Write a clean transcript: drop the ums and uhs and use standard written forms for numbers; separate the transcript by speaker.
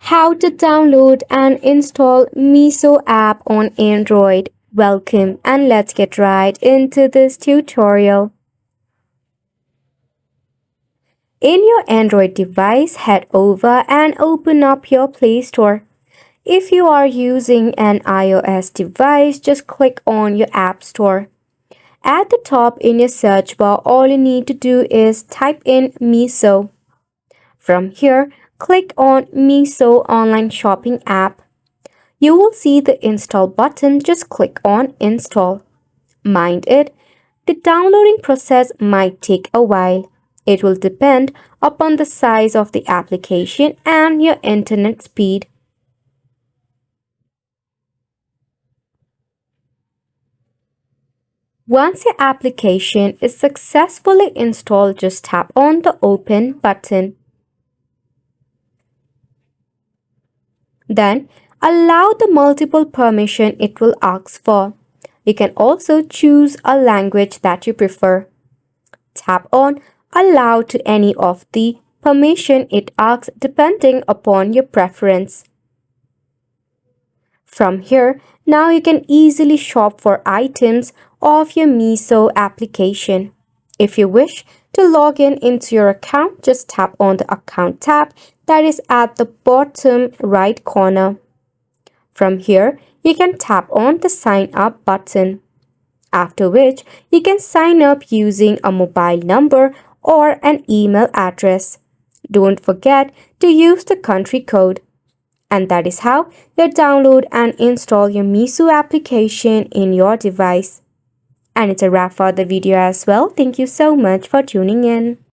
Speaker 1: How to download and install Meesho app on Android. Welcome and let's get right into this tutorial. In your Android device, head over and open up your Play Store. If you are using an iOS device, just click on your App Store. At the top in your search bar, all you need to do is type in Meesho. From here, click on Meesho online shopping app. You will see the install button. Just click on install. Mind it, the downloading process might take a while. It will depend upon the size of the application and your internet speed. Once your application is successfully installed, just tap on the open button. Then allow the multiple permission it will ask for. You can also choose a language that you prefer. Tap on allow to any of the permission it asks depending upon your preference. From here, now you can easily shop for items of your Meesho application. If you wish to log in into your account, just tap on the account tab that is at the bottom right corner. From here, you can tap on the sign up button, after which you can sign up using a mobile number or an email address. Don't forget to use the country code. And that is how you download and install your Meesho application in your device. And it's a wrap for the video as well. Thank you so much for tuning in.